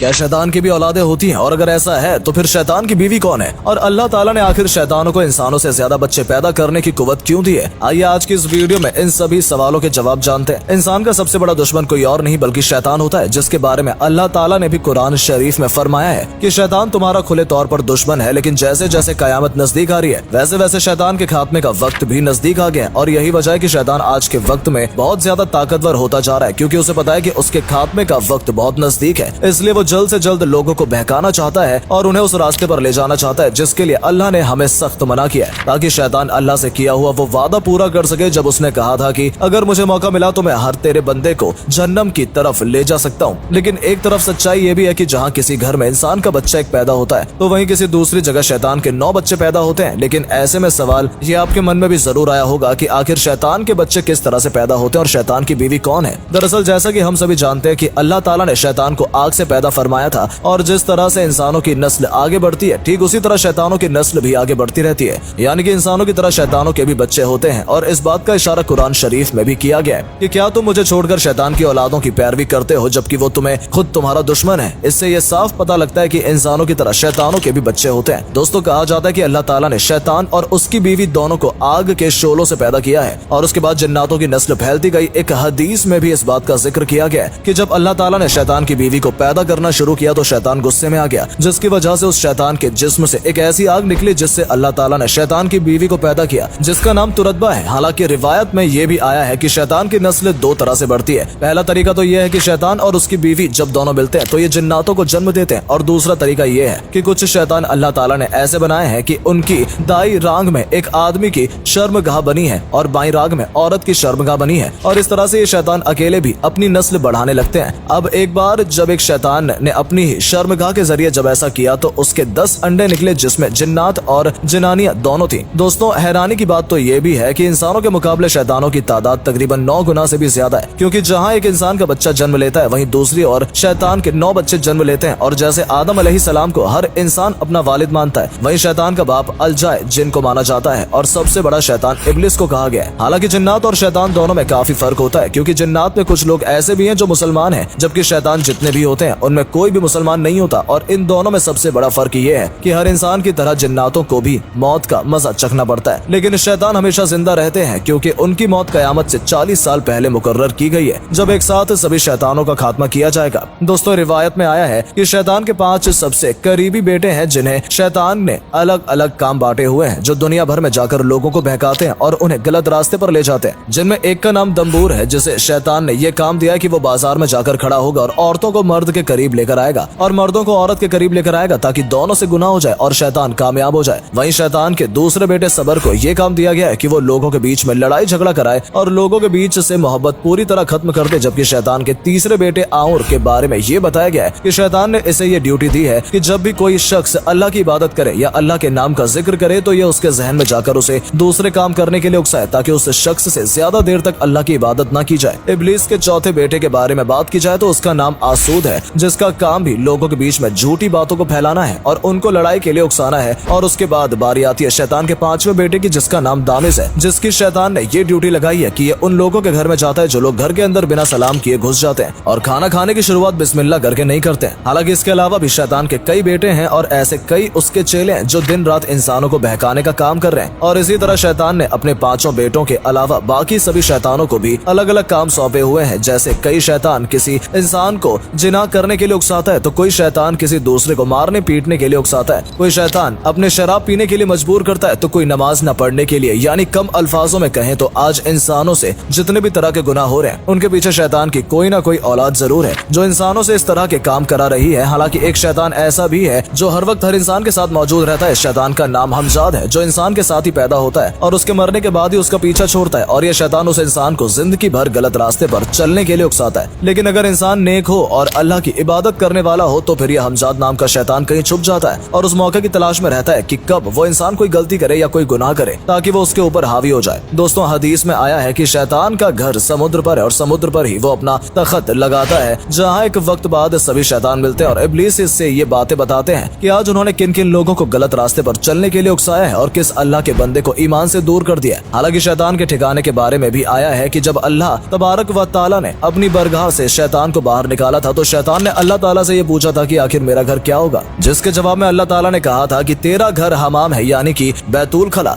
क्या शैतान की भी औलादें होती हैं? और अगर ऐसा है तो फिर शैतान की बीवी कौन है? और अल्लाह ताला ने आखिर शैतानों को इंसानों से ज्यादा बच्चे पैदा करने की कुव्वत क्यों दी है? आइए आज की इस वीडियो में इन सभी सवालों के जवाब जानते हैं। इंसान का सबसे बड़ा दुश्मन कोई और नहीं बल्कि शैतान होता है, जिसके बारे में अल्लाह ताला ने भी कुरान शरीफ में फरमाया है कि शैतान तुम्हारा खुले तौर पर दुश्मन है, लेकिन जैसे जैसे कयामत नजदीक आ रही है वैसे वैसे शैतान के खात्मे का वक्त भी नजदीक आ गया है। और यही वजह है कि शैतान आज के वक्त में बहुत ज्यादा ताकतवर होता जा रहा है, क्योंकि उसे पता है कि उसके खात्मे का वक्त बहुत नजदीक है। इसलिए वो जल्द से जल्द लोगों को बहकाना चाहता है और उन्हें उस रास्ते पर ले जाना चाहता है जिसके लिए अल्लाह ने हमें सख्त मना किया है, ताकि शैतान अल्लाह से किया हुआ वो वादा पूरा कर सके जब उसने कहा था कि अगर मुझे मौका मिला तो मैं हर तेरे बंदे को जहन्नम की तरफ ले जा सकता हूँ। लेकिन एक तरफ सच्चाई ये भी है कि जहाँ किसी घर में इंसान का बच्चा एक पैदा होता है तो वहीं किसी दूसरी जगह शैतान के 9 बच्चे पैदा होते हैं। लेकिन ऐसे में सवाल ये आपके मन में भी जरूर आया होगा कि आखिर शैतान के बच्चे किस तरह से पैदा होते हैं और शैतान की बीवी कौन है? दरअसल जैसा कि हम सभी जानते हैं कि अल्लाह ताला ने शैतान को आग से पैदा फरमाया था, और जिस तरह से इंसानों की नस्ल आगे बढ़ती है ठीक उसी तरह शैतानों की नस्ल भी आगे बढ़ती रहती है। यानी कि इंसानों की तरह शैतानों के भी बच्चे होते हैं। और इस बात का इशारा कुरान शरीफ में भी किया गया है कि क्या तुम मुझे छोड़कर शैतान की औलादों की पैरवी करते हो जबकि वो तुम्हें खुद तुम्हारा दुश्मन है? इससे ये साफ पता लगता है कि इंसानों की तरह शैतानों के भी बच्चे होते हैं। दोस्तों, कहा जाता है कि अल्लाह ताला ने शैतान और उसकी बीवी दोनों को आग के शोलों से पैदा किया है और उसके बाद जिन्नातों की नस्ल फैलती गई। एक हदीस में भी इस बात का जिक्र किया गया है कि जब अल्लाह ताला ने शैतान की बीवी को पैदा करना शुरू किया तो शैतान गुस्से में आ गया, जिसकी वजह से उस शैतान के जिस्म से एक ऐसी आग निकली जिससे अल्लाह ताला ने शैतान की बीवी को पैदा किया, जिसका नाम तुरतबा है। हालांकि रिवायत में ये भी आया है कि शैतान की नस्ल 2 तरह से बढ़ती है। पहला तरीका तो यह है कि शैतान और उसकी बीवी जब दोनों मिलते हैं तो ये जिन्नातों को जन्म देते हैं, और दूसरा तरीका ये है कि कुछ शैतान अल्लाह ताला ने ऐसे बनाए हैं कि उनकी दाई रांग में एक आदमी की शर्मगाह बनी है और बाई रांग में औरत की शर्मगाह बनी है, और इस तरह से ये शैतान अकेले भी अपनी नस्ल बढ़ाने लगते हैं। अब एक बार जब एक शैतान ने अपनी ही शर्मगाह के जरिए जब ऐसा किया तो उसके 10 अंडे निकले जिसमें जिन्नात और जिनानियां दोनों थी। दोस्तों, हैरानी की बात तो ये भी है कि इंसानों के मुकाबले शैतानों की तादाद तकरीबन 9 गुना से भी ज्यादा है, क्योंकि जहां एक इंसान का बच्चा जन्म लेता है वहीं दूसरी ओर शैतान के 9 बच्चे जन्म लेते हैं। और जैसे आदम अलैहिस्सलाम को हर इंसान अपना वालिद मानता है, वहीं शैतान का बाप अलजाए जिन को माना जाता है, और सबसे बड़ा शैतान इब्लिस को कहा गया है। हालांकि जिन्नात और शैतान दोनों में काफी फर्क होता है, क्योंकि जिन्नात में कुछ लोग ऐसे भी हैं जो मुसलमान हैं, जबकि शैतान जितने भी होते हैं उनमें कोई भी मुसलमान नहीं होता। और इन दोनों में सबसे बड़ा फर्क ये है कि हर इंसान की तरह जिन्नातों को भी मौत का मजा चखना पड़ता है, लेकिन शैतान हमेशा जिंदा रहते हैं, क्योंकि उनकी मौत कयामत से 40 साल पहले मुकर्रर की गई है, जब एक साथ सभी शैतानों का खात्मा किया जाएगा। दोस्तों, रिवायत में आया है कि शैतान के 5 सबसे करीबी बेटे हैं जिन्हें शैतान ने अलग अलग काम बांटे हुए हैं, जो दुनिया भर में जाकर लोगों को बहकाते हैं और उन्हें गलत रास्ते पर ले जाते हैं। जिनमें एक का नाम दंबूर है, जिसे शैतान ने यह काम दिया है कि वो बाजार में जाकर खड़ा होगा और औरतों को मर्द के करीब लेकर आएगा और मर्दों को औरत के करीब लेकर आएगा, ताकि दोनों से गुनाह हो जाए और शैतान कामयाब हो जाए। वहीं शैतान के दूसरे बेटे सबर को ये काम दिया गया है कि वो लोगों के बीच में लड़ाई झगड़ा कराए और लोगों के बीच से मोहब्बत पूरी तरह खत्म कर दे। जबकि शैतान के तीसरे बेटे आउर के बारे में ये बताया गया है कि शैतान ने इसे ये ड्यूटी दी है कि जब भी कोई शख्स अल्लाह की इबादत करे या अल्लाह के नाम का जिक्र करे तो ये उसके जहन में जाकर उसे दूसरे काम करने के लिए उकसाए, ताकि उस शख्स से ज्यादा देर तक अल्लाह की इबादत न की जाए। इब्लीस के चौथे बेटे के बारे में बात की जाए तो उसका नाम आसूद है, जिसका काम भी लोगों के बीच में झूठी बातों को फैलाना है और उनको लड़ाई के लिए उकसाना है। और उसके बाद बारी आती है शैतान के 5वें बेटे की, जिसका नाम दामिस है, जिसकी शैतान ने ये ड्यूटी लगाई है कि ये उन लोगों के घर में जाता है जो लोग घर के अंदर बिना सलाम किए घुस जाते हैं और खाना खाने की शुरुआत बिस्मिल्लाह करके नहीं करते हैं। हालांकि इसके अलावा भी शैतान के कई बेटे हैं और ऐसे कई उसके चेले हैं जो दिन रात इंसानों को बहकाने का काम कर रहे हैं। और इसी तरह शैतान ने अपने 5 बेटों के अलावा बाकी सभी शैतानों को भी अलग अलग काम सौंपे हुए हैं। जैसे कई शैतान किसी इंसान को जिना करने के लिए उकसाता है, तो कोई शैतान किसी दूसरे को मारने पीटने के लिए उकसाता है, कोई शैतान अपने शराब पीने के लिए मजबूर करता है, तो कोई नमाज न पढ़ने के लिए। यानी कम अल्फाजों में कहें तो आज इंसानों से जितने भी तरह के गुनाह हो रहे हैं उनके पीछे शैतान की कोई ना कोई औलाद जरूर है जो इंसानों से इस तरह के काम करा रही है। हालांकि एक शैतान ऐसा भी है जो हर वक्त हर इंसान के साथ मौजूद रहता है। शैतान का नाम हमजाद है, जो इंसान के साथ ही पैदा होता है और उसके मरने के बाद ही उसका पीछा छोड़ता है, और यह शैतान उस इंसान को जिंदगी भर गलत रास्ते पर चलने के लिए उकसाता है। लेकिन अगर इंसान नेक हो और अल्लाह की इबादत करने वाला हो तो फिर यह हमजाद नाम का शैतान कहीं छुप जाता है और उस मौके की तलाश में रहता है कि कब वो इंसान कोई गलती करे या कोई गुनाह करे, ताकि वो उसके ऊपर हावी हो जाए। दोस्तों, हदीस में आया है कि शैतान का घर समुद्र पर है और समुद्र पर ही वो अपना तख्त लगाता है, जहाँ एक वक्त बाद सभी शैतान मिलते हैं और इब्लीस इससे ये बातें बताते हैं कि आज उन्होंने किन किन लोगों को गलत रास्ते पर चलने के लिए उकसाया है और किस अल्लाह के बंदे को ईमान से दूर कर दिया। हालांकि शैतान के ठिकाने के बारे में भी आया है कि जब अल्लाह तबारक व तआला ने अपनी बरगाह से शैतान को बाहर निकाला था तो शैतान ने अल्लाह ताला से ये पूछा था कि आखिर मेरा घर क्या होगा, जिसके जवाब में अल्लाह ताला ने कहा था कि तेरा घर हमाम है, यानी कि बैतुल खला।